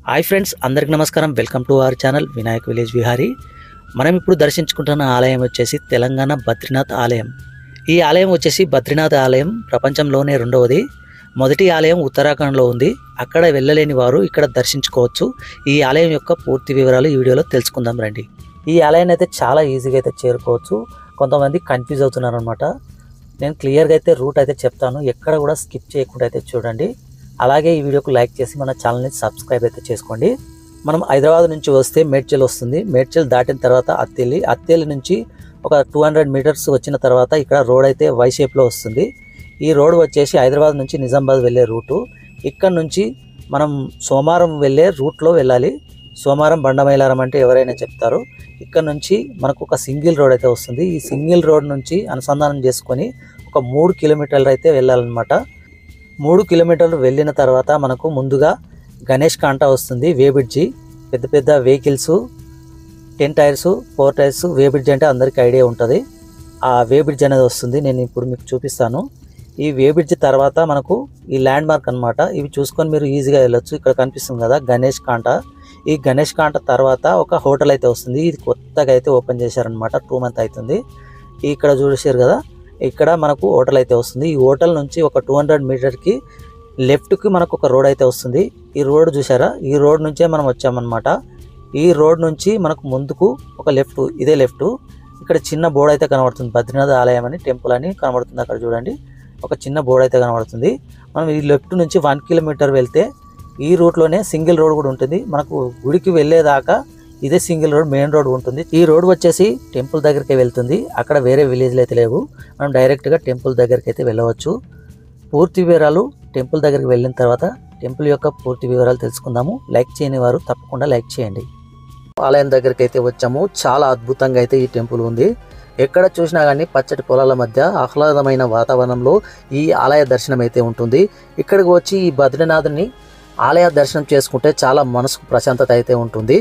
Hi friends, అందరికీ నమస్కారం. Welcome to our channel Vinayak village Vihari. మనం ఇప్పుడు దర్శించుకుంటున్న ఆలయం వచ్చేసి తెలంగాణ బద్రీనాథ్ ఆలయం. ఈ ఆలయం వచ్చేసి బద్రీనాథ్ ఆలయం ప్రపంచంలోనే రెండవది. మొదటి ఆలయం ఉత్తరాఖండ్లో ఉంది. అక్కడ వెళ్ళలేని వారు ఇక్కడ దర్శించుకోవచ్చు. ఈ ఆలయం యొక్క పూర్తి వివరాలు ఈ వీడియోలో తెలుసుకుందాం రండి. ఈ ఆలయాన్ని అయితే చాలా ఈజీగా అయితే చేరుకోవచ్చు. కొంతమంది కన్ఫ్యూజ్ అవుతున్నారు అనమాట. నేను క్లియర్గా అయితే రూట్ అయితే చెప్తాను, ఎక్కడ కూడా స్కిప్ చేయకుండా అయితే చూడండి. అలాగే ఈ వీడియోకు లైక్ చేసి మన ఛానల్ని సబ్స్క్రైబ్ అయితే చేసుకోండి. మనం హైదరాబాద్ నుంచి వస్తే మేడ్చల్ వస్తుంది. మేడ్చల్ దాటిన తర్వాత అత్తేలి నుంచి ఒక 200 మీటర్స్ వచ్చిన తర్వాత ఇక్కడ రోడ్ అయితే వై షేప్లో వస్తుంది. ఈ రోడ్ వచ్చేసి హైదరాబాద్ నుంచి నిజామాబాద్ వెళ్ళే రూటు. ఇక్కడ నుంచి మనం సోమారం వెళ్ళే రూట్లో వెళ్ళాలి. సోమారం బండమైలారం అంటే ఎవరైనా చెప్తారు. ఇక్కడ నుంచి మనకు ఒక సింగిల్ రోడ్ అయితే వస్తుంది. ఈ సింగిల్ రోడ్ నుంచి అనుసంధానం చేసుకొని ఒక 3 కిలోమీటర్లు అయితే వెళ్ళాలన్నమాట. 3 కిలోమీటర్లు వెళ్ళిన తర్వాత మనకు ముందుగా గణేష్ కాంటా వస్తుంది. వే బ్రిడ్జి, పెద్ద పెద్ద వెహికల్స్ 10 టైర్స్ 4 టైర్స్ వే బ్రిడ్జ్ అంటే అందరికీ ఐడియా ఉంటుంది. ఆ వే బ్రిడ్జ్ అనేది వస్తుంది. నేను ఇప్పుడు మీకు చూపిస్తాను. ఈ వే బ్రిడ్జ్ తర్వాత మనకు ఈ ల్యాండ్ మార్క్ అనమాట. ఇవి చూసుకొని మీరు ఈజీగా వెళ్ళొచ్చు. ఇక్కడ కనిపిస్తుంది కదా గణేష్ కాంటా. ఈ గణేష్ కాంటా తర్వాత ఒక హోటల్ అయితే వస్తుంది. ఇది కొత్తగా అయితే ఓపెన్ చేశారనమాట. 2 మంత్ అవుతుంది. ఇక్కడ చూసారు కదా, ఇక్కడ మనకు హోటల్ అయితే వస్తుంది. ఈ హోటల్ నుంచి ఒక 200 మీటర్కి లెఫ్ట్కి మనకు ఒక రోడ్ అయితే వస్తుంది. ఈ రోడ్ చూసారా, ఈ రోడ్ నుంచే మనం వచ్చామన్నమాట. ఈ రోడ్ నుంచి మనకు ముందుకు ఒక లెఫ్ట్, ఇదే లెఫ్ట్. ఇక్కడ చిన్న బోర్డు అయితే కనబడుతుంది, బద్రీనాథ్ ఆలయం అని టెంపుల్ అని కనబడుతుంది. అక్కడ చూడండి, ఒక చిన్న బోర్డు అయితే కనబడుతుంది. మనం ఈ లెఫ్ట్ నుంచి 1 కిలోమీటర్ వెళ్తే ఈ రూట్లోనే సింగిల్ రోడ్ కూడా ఉంటుంది. మనకు గుడికి వెళ్ళేదాకా ఇదే సింగిల్ రోడ్, మెయిన్ రోడ్ ఉంటుంది. ఈ రోడ్ వచ్చేసి టెంపుల్ దగ్గరికి వెళ్తుంది. అక్కడ వేరే విలేజ్లు అయితే లేవు. మనం డైరెక్ట్గా టెంపుల్ దగ్గరికి అయితే వెళ్ళవచ్చు. పూర్తి వివరాలు టెంపుల్ దగ్గరికి వెళ్ళిన తర్వాత టెంపుల్ యొక్క పూర్తి వివరాలు తెలుసుకుందాము. లైక్ చేయని వారు తప్పకుండా లైక్ చేయండి. ఆలయం దగ్గరికి అయితే వచ్చాము. చాలా అద్భుతంగా అయితే ఈ టెంపుల్ ఉంది. ఎక్కడ చూసినా కానీ పచ్చటి పొలాల మధ్య ఆహ్లాదమైన వాతావరణంలో ఈ ఆలయ దర్శనం అయితే ఉంటుంది. ఇక్కడికి వచ్చి ఈ బద్రీనాథుని ఆలయ దర్శనం చేసుకుంటే చాలా మనసుకు ప్రశాంతత అయితే ఉంటుంది.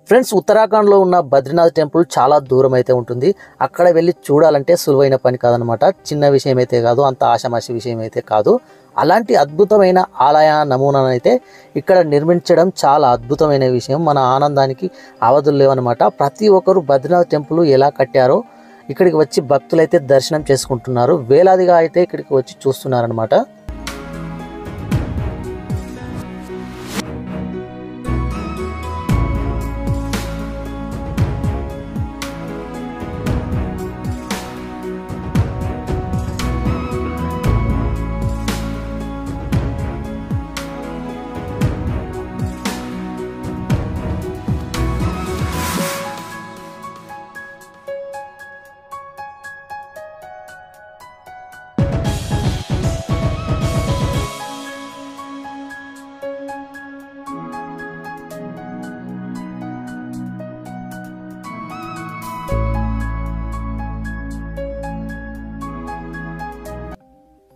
ఫ్రెండ్స్, ఉత్తరాఖండ్లో ఉన్న బద్రీనాథ్ టెంపుల్ చాలా దూరం అయితే ఉంటుంది. అక్కడ వెళ్ళి చూడాలంటే సులువైన పని కాదనమాట. చిన్న విషయం అయితే కాదు, అంత ఆషామాషి విషయం అయితే కాదు. అలాంటి అద్భుతమైన ఆలయ నమూనాను అయితే ఇక్కడ నిర్మించడం చాలా అద్భుతమైన విషయం. మన ఆనందానికి అవధులు లేవన్నమాట. ప్రతి ఒక్కరు బద్రీనాథ్ టెంపుల్ ఎలా కట్టారో ఇక్కడికి వచ్చి భక్తులైతే దర్శనం చేసుకుంటున్నారు. వేలాదిగా అయితే ఇక్కడికి వచ్చి చూస్తున్నారనమాట.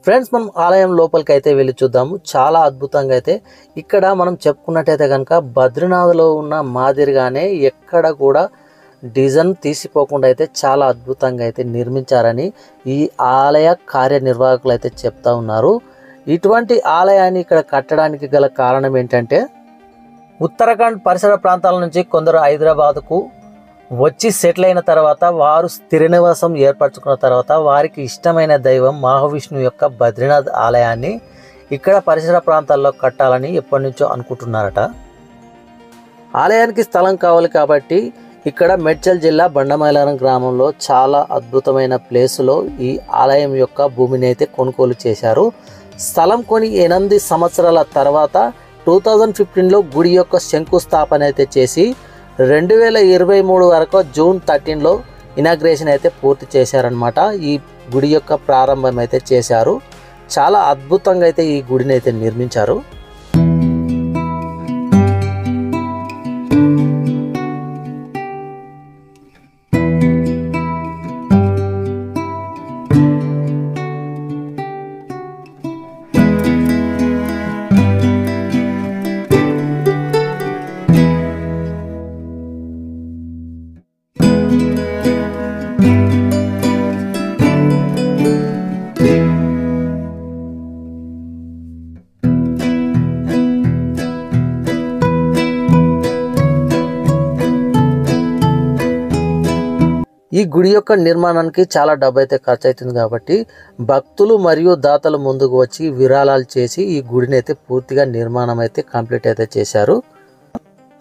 ఫ్రెండ్స్, మనం ఆలయం లోపలికి అయితే వెళ్ళి చూద్దాము. చాలా అద్భుతంగా అయితే ఇక్కడ మనం చెప్పుకున్నట్టయితే కనుక బద్రీనాథ్లో ఉన్న మాదిరిగానే ఎక్కడ కూడా డిజైన్ తీసిపోకుండా అయితే చాలా అద్భుతంగా అయితే నిర్మించారని ఈ ఆలయ కార్యనిర్వాహకులు అయితే చెప్తా ఉన్నారు. ఇటువంటి ఆలయాన్ని ఇక్కడ కట్టడానికి గల కారణం ఏంటంటే, ఉత్తరాఖండ్ పరిసర ప్రాంతాల నుంచి కొందరు హైదరాబాద్కు వచ్చి సెటిల్ అయిన తర్వాత వారు స్థిర నివాసం ఏర్పరచుకున్న తర్వాత వారికి ఇష్టమైన దైవం మహావిష్ణువు యొక్క బద్రీనాథ్ ఆలయాన్ని ఇక్కడ పరిసర ప్రాంతాల్లో కట్టాలని ఎప్పటి నుంచో అనుకుంటున్నారట. ఆలయానికి స్థలం కావాలి కాబట్టి ఇక్కడ మేడ్చల్ జిల్లా బండమైలారం గ్రామంలో చాలా అద్భుతమైన ప్లేసులో ఈ ఆలయం యొక్క భూమిని అయితే కొనుగోలు చేశారు. స్థలం కొని 8 సంవత్సరాల తర్వాత 2015లో గుడి యొక్క శంకుస్థాపన అయితే చేసి 2023 వరకు జూన్ 13లో ఇనాగ్రేషన్ అయితే పూర్తి చేశారనమాట. ఈ గుడి యొక్క ప్రారంభం అయితే చేశారు. చాలా అద్భుతంగా అయితే ఈ గుడిని అయితే నిర్మించారు. ఈ గుడి యొక్క నిర్మాణానికి చాలా డబ్బు అయితే ఖర్చు అవుతుంది కాబట్టి భక్తులు మరియు దాతలు ముందుకు వచ్చి విరాళాలు చేసి ఈ గుడిని అయితే పూర్తిగా నిర్మాణం అయితే కంప్లీట్ అయితే చేశారు.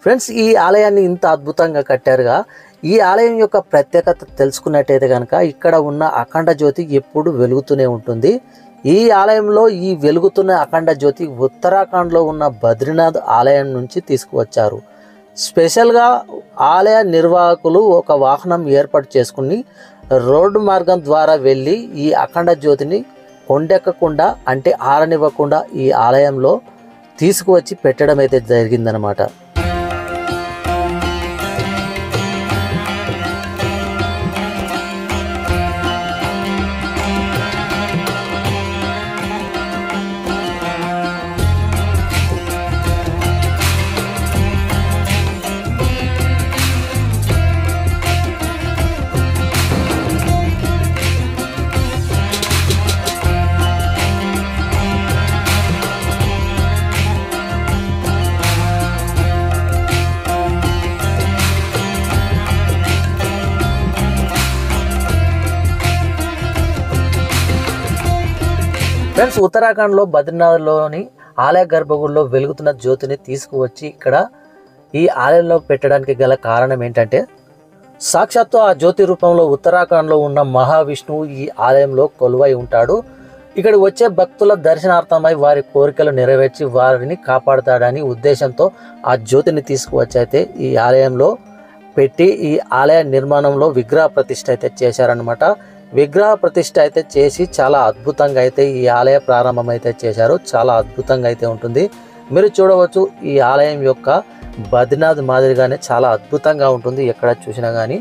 ఫ్రెండ్స్, ఈ ఆలయాన్ని ఇంత అద్భుతంగా కట్టారుగా. ఈ ఆలయం యొక్క ప్రత్యేకత తెలుసుకున్నట్టయితే కనుక ఇక్కడ ఉన్న అఖండ జ్యోతి ఎప్పుడు వెలుగుతూనే ఉంటుంది. ఈ ఆలయంలో ఈ వెలుగుతున్న అఖండ జ్యోతి ఉత్తరాఖండ్లో ఉన్న బద్రీనాథ్ ఆలయం నుంచి తీసుకువచ్చారు. స్పెషల్గా ఆలయ నిర్వాహకులు ఒక వాహనం ఏర్పాటు చేసుకుని రోడ్డు మార్గం ద్వారా వెళ్ళి ఈ అఖండ జ్యోతిని కొండెక్కకుండా అంటే ఆరనివ్వకుండా ఈ ఆలయంలో తీసుకువచ్చి పెట్టడం అయితే జరిగిందనమాట. ఫ్రెండ్స్, ఉత్తరాఖండ్లో బద్రీనాథ్లోని ఆలయ గర్భగుడిలో వెలుగుతున్న జ్యోతిని తీసుకువచ్చి ఇక్కడ ఈ ఆలయంలో పెట్టడానికి గల కారణం ఏంటంటే సాక్షాత్తు ఆ జ్యోతి రూపంలో ఉత్తరాఖండ్లో ఉన్న మహావిష్ణువు ఈ ఆలయంలో కొలువై ఉంటాడు. ఇక్కడికి వచ్చే భక్తుల దర్శనార్థమై వారి కోరికలు నెరవేర్చి వారిని కాపాడుతాడని ఉద్దేశంతో ఆ జ్యోతిని తీసుకువచ్చి అయితే ఈ ఆలయంలో పెట్టి ఈ ఆలయ నిర్మాణంలో విగ్రహ ప్రతిష్ఠ అయితే చేశారనమాట. విగ్రహ ప్రతిష్ఠ అయితే చేసి చాలా అద్భుతంగా అయితే ఈ ఆలయ ప్రారంభం అయితే చేశారు. చాలా అద్భుతంగా అయితే ఉంటుంది. మీరు చూడవచ్చు ఈ ఆలయం యొక్క బద్రీనాథ్ మాదిరిగానే చాలా అద్భుతంగా ఉంటుంది. ఎక్కడ చూసినా కానీ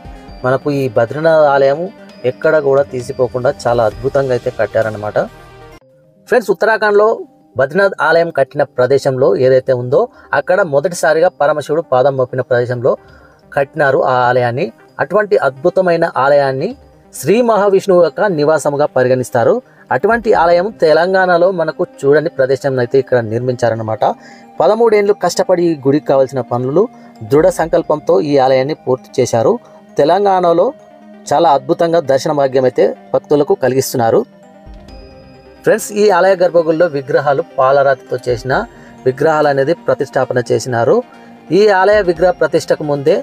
మనకు ఈ బద్రీనాథ్ ఆలయం ఎక్కడ కూడా తీసిపోకుండా చాలా అద్భుతంగా అయితే కట్టారనమాట. ఫ్రెండ్స్, ఉత్తరాఖండ్లో బద్రీనాథ్ ఆలయం కట్టిన ప్రదేశంలో ఏదైతే ఉందో అక్కడ మొదటిసారిగా పరమశివుడు పాదం మోపిన ప్రదేశంలో కట్టినారు ఆ ఆలయాన్ని. అటువంటి అద్భుతమైన ఆలయాన్ని శ్రీ మహావిష్ణువు యొక్క నివాసముగా పరిగణిస్తారు. అటువంటి ఆలయం తెలంగాణలో మనకు చూడని ప్రదేశం అయితే ఇక్కడ నిర్మించారనమాట. 13 ఏళ్ళు కష్టపడి ఈ గుడికి కావాల్సిన పనులు దృఢ సంకల్పంతో ఈ ఆలయాన్ని పూర్తి చేశారు. తెలంగాణలో చాలా అద్భుతంగా దర్శన భాగ్యం అయితే భక్తులకు కలిగిస్తున్నారు. ఫ్రెండ్స్, ఈ ఆలయ గర్భగుడిలో విగ్రహాలు పాలరాతితో చేసిన విగ్రహాలు అనేది ప్రతిష్టాపన చేసినారు. ఈ ఆలయ విగ్రహ ప్రతిష్టకు ముందే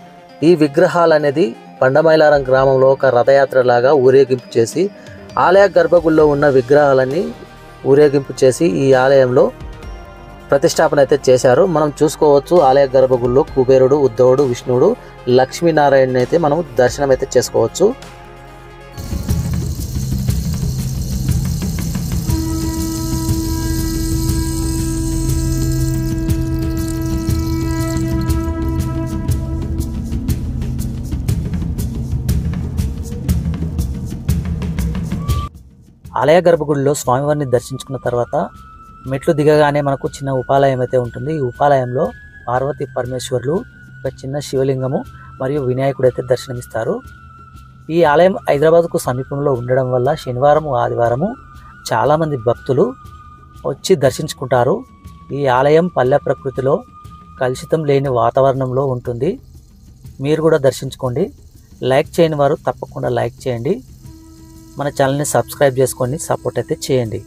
ఈ విగ్రహాలు అనేది బండమైలారం గ్రామంలో ఒక రథయాత్ర లాగా ఊరేగింపు చేసి ఆలయ గర్భగుడిలో ఉన్న విగ్రహాలన్నీ ఊరేగింపు చేసి ఈ ఆలయంలో ప్రతిష్టాపన అయితే చేశారు. మనం చూసుకోవచ్చు ఆలయ గర్భగుడిలో కుబేరుడు, ఉద్ధవుడు, విష్ణువుడు, లక్ష్మీనారాయణ అయితే మనం దర్శనం అయితే చేసుకోవచ్చు. ఆలయ గర్భగుడిలో స్వామివారిని దర్శించుకున్న తర్వాత మెట్లు దిగగానే మనకు చిన్న ఉపాలయం అయితే ఉంటుంది. ఈ ఉపాలయంలో పార్వతీ పరమేశ్వరులు, ఒక చిన్న శివలింగము మరియు వినాయకుడు అయితే దర్శనమిస్తారు. ఈ ఆలయం హైదరాబాద్కు సమీపంలో ఉండడం వల్ల శనివారం, ఆదివారము చాలామంది భక్తులు వచ్చి దర్శించుకుంటారు. ఈ ఆలయం పల్లె ప్రకృతిలో కలుషితం లేని వాతావరణంలో ఉంటుంది. మీరు కూడా దర్శించుకోండి. లైక్ చేయని వారు తప్పకుండా లైక్ చేయండి. మన ఛానల్ని సబ్స్క్రైబ్ చేసుకొని సపోర్ట్ అయితే చేయండి.